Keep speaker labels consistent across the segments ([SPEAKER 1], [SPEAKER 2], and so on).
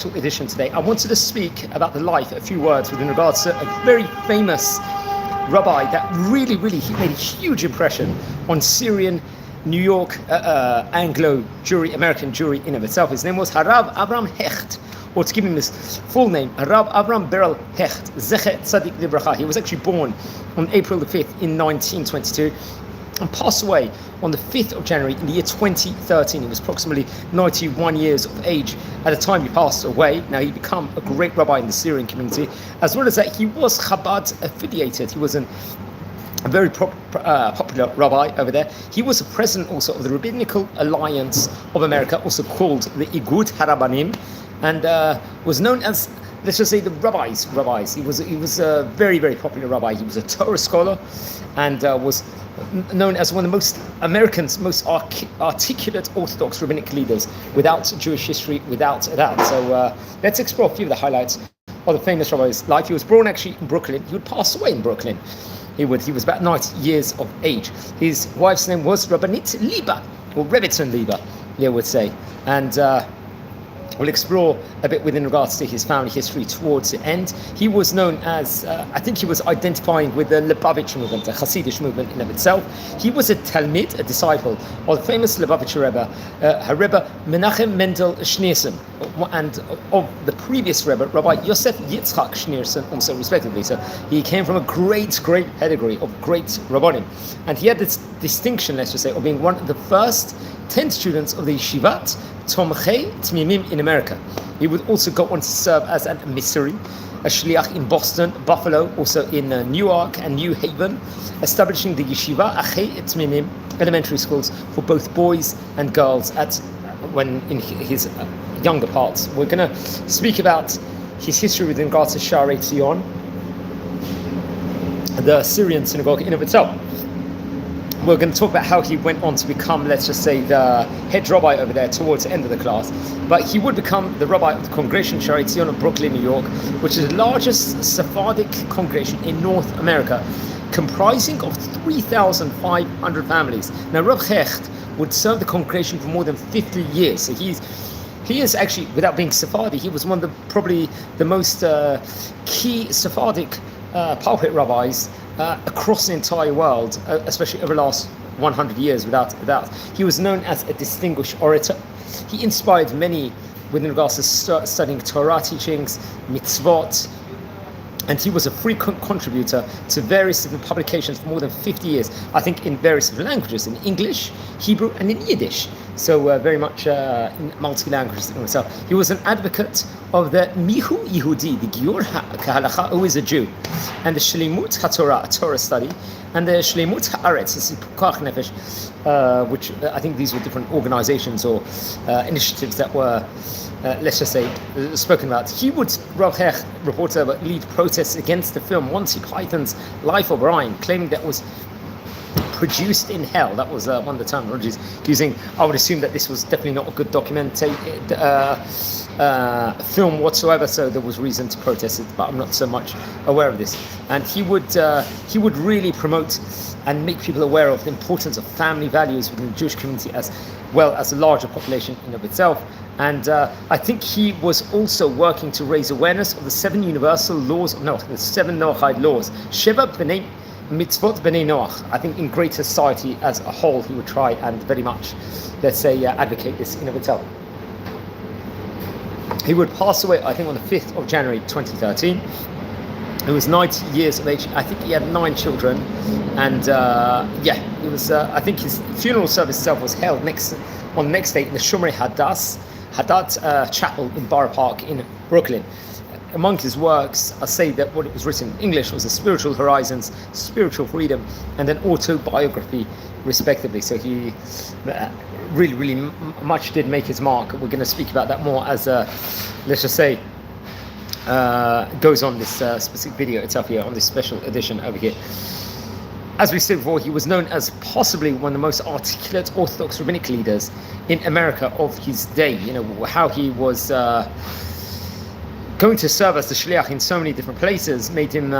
[SPEAKER 1] edition today. I wanted to speak about the life, a few words with regards to a very famous rabbi that really made a huge impression on Syrian, New York, Anglo Jewry, American Jewry in of itself. His name was Rabbi Abraham Hecht, or to give him his full name, Rabbi Abraham Hecht, Zecher Tzadik Libracha. He was actually born on April the 5th in 1922 and passed away on the 5th of January in the year 2013. He was approximately 91 years of age at the time he passed away. Now, he became a great rabbi in the Syrian community. As well as that, he was Chabad affiliated. He was a very popular rabbi over there. He was the president also of the Rabbinical Alliance of America, also called the Igood Harabanim, and was known as, let's just say, the rabbis. He was a very popular rabbi. He was a Torah scholar and was known as one of the most articulate Orthodox rabbinic leaders without Jewish history, without a doubt. So let's explore a few of the highlights of the famous rabbi's life. He was born actually in Brooklyn. He would pass away in Brooklyn. He was about 90 years of age. His wife's name was Rabbanit Liba, or Rebbitzin Liba, you would say. And we'll explore a bit within regards to his family history towards the end. He was known as, I think he was identifying with the Lubavitch movement, the Hasidic movement in of itself. He was a Talmid, a disciple of the famous Lubavitch Rebbe, Rebbe Menachem Mendel Schneerson, and of the previous Rebbe, Rabbi Yosef Yitzchak Schneerson, also respectively. So he came from a great pedigree of great Rabbanim. And he had this distinction, let's just say, of being one of the first 10 students of the Yeshivat Tomchei Tmimim in America. He would also go on to serve as an emissary, a shliach in Boston, Buffalo, also in Newark and New Haven, establishing the Yeshiva Achei Tmimim elementary schools for both boys and girls when in his younger parts. We're going to speak about his history with regards to Shaarei Tzion, the Syrian synagogue in of itself. We're going to talk about how he went on to become, let's just say, the head rabbi over there towards the end of the class. But he would become the rabbi of the congregation Shaarei Tzion of Brooklyn, New York, which is the largest Sephardic congregation in North America, comprising of 3,500 families. Now, Rabbi Hecht would serve the congregation for more than 50 years. So he is actually, without being Sephardi, he was one of probably the most key Sephardic pulpit rabbis across the entire world, especially over the last 100 years, without a doubt. He was known as a distinguished orator. He inspired many with regards to studying Torah teachings, mitzvot, and he was a frequent contributor to various different publications for more than 50 years, I think in various different languages, in English, Hebrew, and in Yiddish. So very much in multi-languages in himself. He was an advocate of the Mihu Yehudi, the Giur Kahalacha, who is a Jew, and the Shleimut HaTorah, a Torah study, and the Shleimut HaAretz, the Pukach Nefesh, which I think these were different organizations or initiatives that were, let's just say, spoken about. He would, Rabbi Hecht reported, lead protests against the film Monty Python's Life of Brian, claiming that was produced in hell. That was one of the terminologies using. I would assume that this was definitely not a good documented film whatsoever, so there was reason to protest it, but I'm not so much aware of this. And he would really promote and make people aware of the importance of family values within the Jewish community as well as the larger population in of itself. And I think he was also working to raise awareness of the 7 universal laws, the 7 Noahide laws, Sheva B'nei Mitzvot B'nei Noach. I think in great society as a whole, he would try and very much, let's say, advocate this in of itself. He would pass away, I think, on the 5th of January 2013. He was 90 years of age. I think he had 9 children. And he was, I think his funeral service itself was held on the next day in the Shomrei Hadat Chapel in Borough Park in Brooklyn. Among his works, I say that what it was written in English was The Spiritual Horizons, Spiritual Freedom, and an autobiography, respectively. So he really much did make his mark. We're going to speak about that more as, let's just say, goes on this specific video itself here, on this special edition over here. As we said before, he was known as possibly one of the most articulate Orthodox rabbinic leaders in America of his day. You know, how he was going to serve as the shliach in so many different places made him,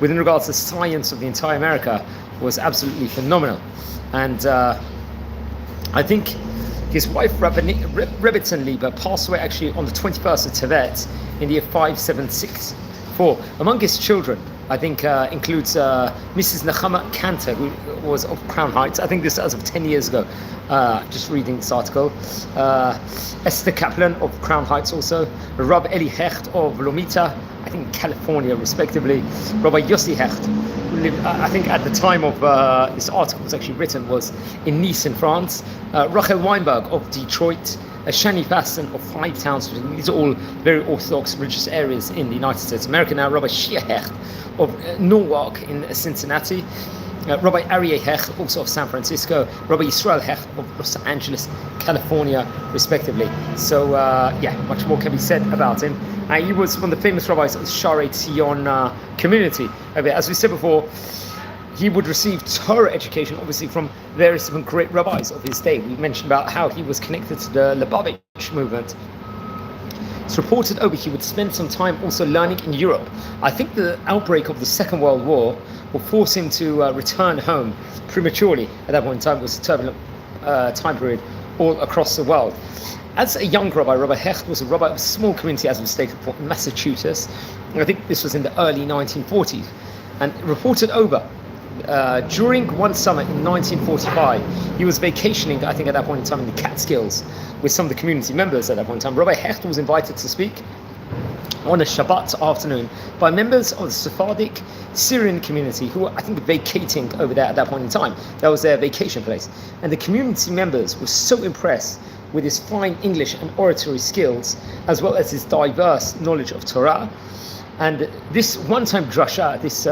[SPEAKER 1] within regards to science of the entire America, was absolutely phenomenal. And I think His wife, Rebbetzin Lieber, passed away actually on the 21st of Tevet in the year 5764. Among his children, I think includes Mrs. Nechama Kanter, who was of Crown Heights. I think this as of 10 years ago, just reading this article. Esther Kaplan of Crown Heights also. Rabbi Eli Hecht of Lomita, I think California, respectively. Rabbi Yossi Hecht, who lived, I think at the time of this article was actually written, was in Nice in France. Rachel Weinberg of Detroit. Shani Basson of Five Towns. These are all very Orthodox religious areas in the United States of America. Now, Rabbi Shia Hecht of Norwalk in Cincinnati. Rabbi Aryeh Hecht, also of San Francisco. Rabbi Yisrael Hecht of Los Angeles, California, respectively. So, much more can be said about him. He was one of the famous rabbis of the Sharei Tzion community. As we said before, he would receive Torah education, obviously, from various different great rabbis of his day. We mentioned about how he was connected to the Lubavitch movement. It's reported he would spend some time also learning in Europe. I think the outbreak of the Second World War will force him to return home prematurely. At that point in time, it was a turbulent time period all across the world. As a young rabbi, Rabbi Hecht was a rabbi of a small community, as we stated before, in Massachusetts. And I think this was in the early 1940s. And reported during one summer in 1945, he was vacationing, I think at that point in time, in the Catskills with some of the community members at that point in time. Rabbi Hecht was invited to speak on a Shabbat afternoon by members of the Sephardic Syrian community who were, I think, vacating over there at that point in time. That was their vacation place. And the community members were so impressed with his fine English and oratory skills, as well as his diverse knowledge of Torah. And this one-time drasha, this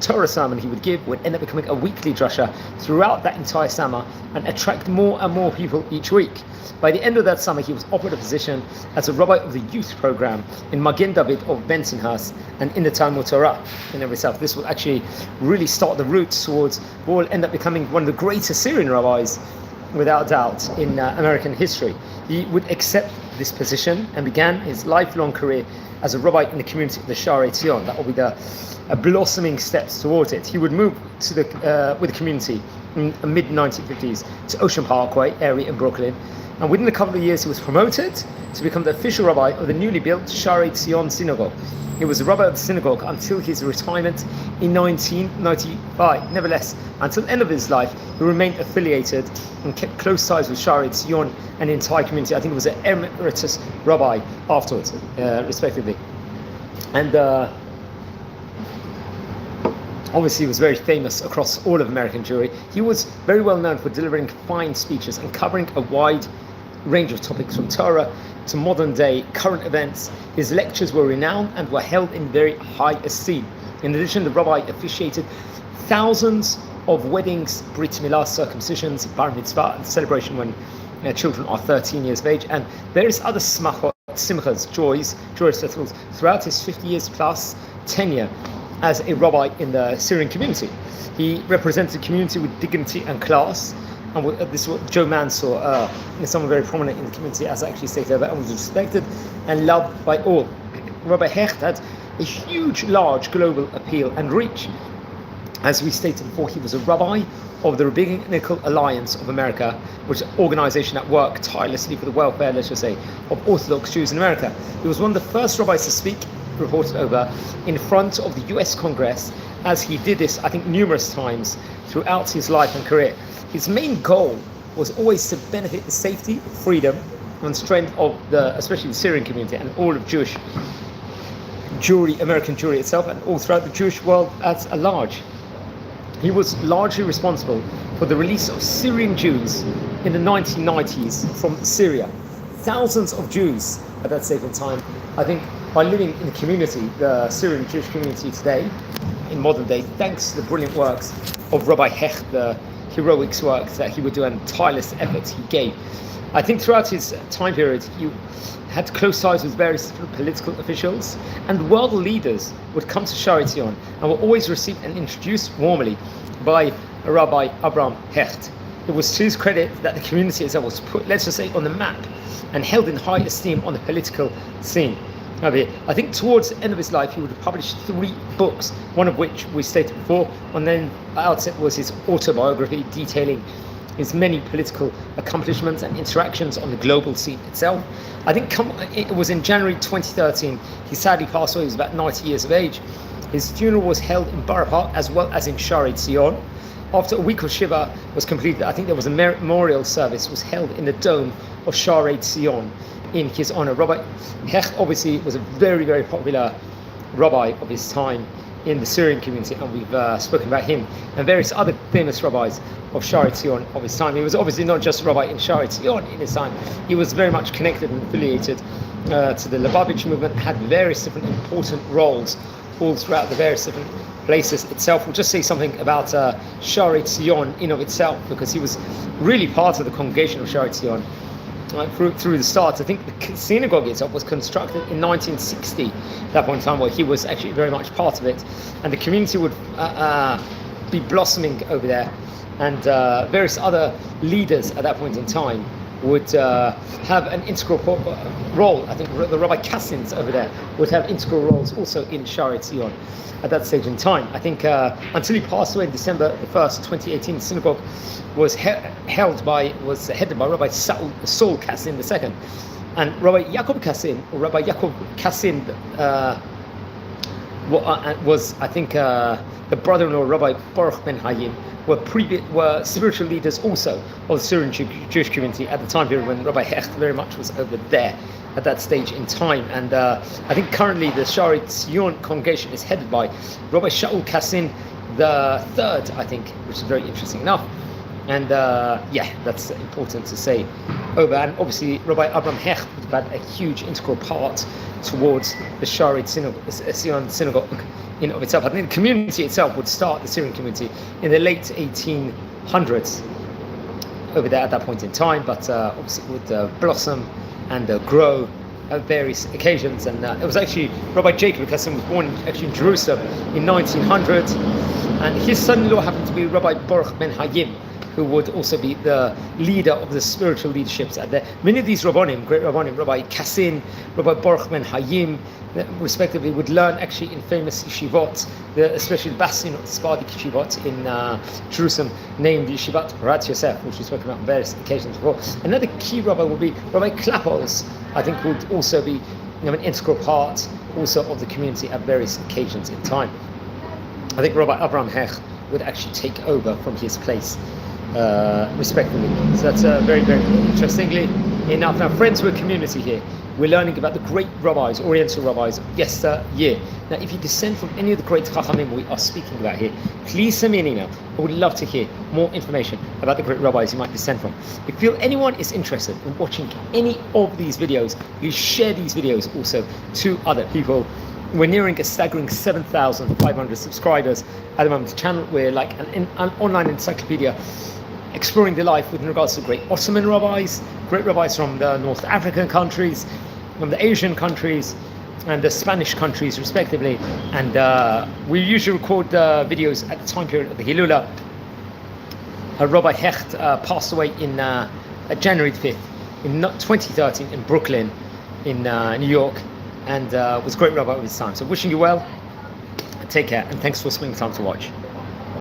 [SPEAKER 1] Torah sermon he would give, would end up becoming a weekly drasha throughout that entire summer and attract more and more people each week. By the end of that summer, he was offered a position as a rabbi of the youth program in Magen David of Bensonhurst and in the Talmud Torah in every south. This will actually really start the route towards what will end up becoming one of the greatest Syrian rabbis, without doubt, in American history. He would accept this position and began his lifelong career as a rabbi in the community of the Sharei Tzion. That will be the blossoming steps towards it. He would move to with the community in the mid-1950s to Ocean Parkway area in Brooklyn. And within a couple of years, he was promoted to become the official rabbi of the newly built Sharei Tzion synagogue. He was a rabbi of the synagogue until his retirement in 1995. Nevertheless, until the end of his life, he remained affiliated and kept close ties with Sharei Tzion and the entire community. I think he was an emeritus rabbi afterwards, respectively. And obviously, he was very famous across all of American Jewry. He was very well known for delivering fine speeches and covering a wide range of topics from Torah to modern day current events. His lectures were renowned and were held in very high esteem. In addition, the rabbi officiated thousands of weddings, brit milah, circumcisions, bar mitzvah, and celebration when children are 13 years of age, and various other simchas, joyous festivals throughout his 50 years plus tenure as a rabbi in the Syrian community. He represented the community with dignity and class. And this is what Joe Mansour, someone very prominent in the community, as I actually stated earlier, and was respected and loved by all. Rabbi Hecht had a huge, large global appeal and reach. As we stated before, he was a rabbi of the Rabbinical Alliance of America, which is an organization that worked tirelessly for the welfare, let's just say, of Orthodox Jews in America. He was one of the first rabbis to speak, reported in front of the US Congress, as he did this, I think, numerous times throughout his life and career. His main goal was always to benefit the safety, freedom, and strength of especially the Syrian community and all of Jewish Jewry, American Jewry itself, and all throughout the Jewish world as a large. He was largely responsible for the release of Syrian Jews in the 1990s from Syria. Thousands of Jews at that same time, I think, by living in the community, the Syrian Jewish community today, in modern day, thanks to the brilliant works of Rabbi Hecht, the heroics work that he would do and tireless efforts he gave. I think throughout his time period, he had close ties with various political officials, and world leaders would come to Sharei Tzion and were always received and introduced warmly by Rabbi Abraham Hecht. It was to his credit that the community itself was put, let's just say, on the map and held in high esteem on the political scene. I think towards the end of his life, he would have published 3 books, one of which we stated before, and then outset was his autobiography detailing his many political accomplishments and interactions on the global scene itself. I think it was in January 2013, he sadly passed away. He was about 90 years of age. His funeral was held in Borough Park as well as in Shaarei Zion. After a week of Shiva was completed, I think there was a memorial service was held in the dome of Shaarei Zion in his honor. Rabbi Hecht obviously was a very, very popular rabbi of his time in the Syrian community, and we've spoken about him and various other famous rabbis of Shaarei Zion of his time. He was obviously not just a rabbi in Shaarei Zion in his time, he was very much connected and affiliated to the Lubavitch movement, had various different important roles all throughout the various different places itself. We'll just say something about Shaarei Zion in of itself, because he was really part of the congregation of Shaarei Zion through the start. I think the synagogue itself was constructed in 1960, at that point in time, where he was actually very much part of it, and the community would be blossoming over there, and various other leaders at that point in time would have an integral role. I think the Rabbi Kassins over there would have integral roles also in Shaarei Zion at that stage in time. I think until he passed away in December 1st, 2018, the synagogue was headed by Rabbi Saul Kassin II, and Rabbi Yaakov Kassin, or Rabbi Yaakov Kassin, was, I think, the brother-in-law Rabbi Baruch Ben Hayim, were spiritual leaders also of the Syrian Jewish community at the time period when Rabbi Hecht very much was over there at that stage in time. And I think currently the Shaarei Zion congregation is headed by Rabbi Shaul Kassin the third, I think, which is very interesting enough. And that's important to say over. And obviously Rabbi Abraham Hecht had a huge integral part towards the Shaarei Zion synagogue in of itself. I think the community itself would start, the Syrian community, in the late 1800s over there at that point in time, but obviously it would blossom and grow at various occasions. And it was actually Rabbi Jacob Kassin was born actually in Jerusalem in 1900, and his son-in-law happened to be Rabbi Baruch Ben Hayim, who would also be the leader of the spiritual leaderships at there. Many of these Rabbanim, great Rabbanim, Rabbi Kassin, Rabbi Baruch Ben Hayim, respectively, would learn actually in famous yeshivot, especially the bastion of the Sephardic yeshivot in Jerusalem, named Yeshivat Rat Yosef, which we spoke about on various occasions before. Another key rabbi would be Rabbi Klappos, I think, would also be an integral part also of the community at various occasions in time. I think Rabbi Abraham Hecht would actually take over from his place, respectively. So that's very, very interestingly enough. Now, friends, we're a community here. We're learning about the great rabbis, Oriental rabbis of yesteryear. Now, if you descend from any of the great chachamim we are speaking about here, please send me an email. I would love to hear more information about the great rabbis you might descend from. If you feel anyone is interested in watching any of these videos, please share these videos also to other people. We're nearing a staggering 7,500 subscribers at the moment. The channel, we're like an online encyclopedia exploring the life with regards to great Ottoman rabbis, great rabbis from the North African countries, from the Asian countries, and the Spanish countries, respectively. And we usually record videos at the time period of the Hilula. Rabbi Hecht passed away in January 5th in 2013 in Brooklyn, in New York, and was a great rabbi of his time. So wishing you well, take care, and thanks for spending time to watch.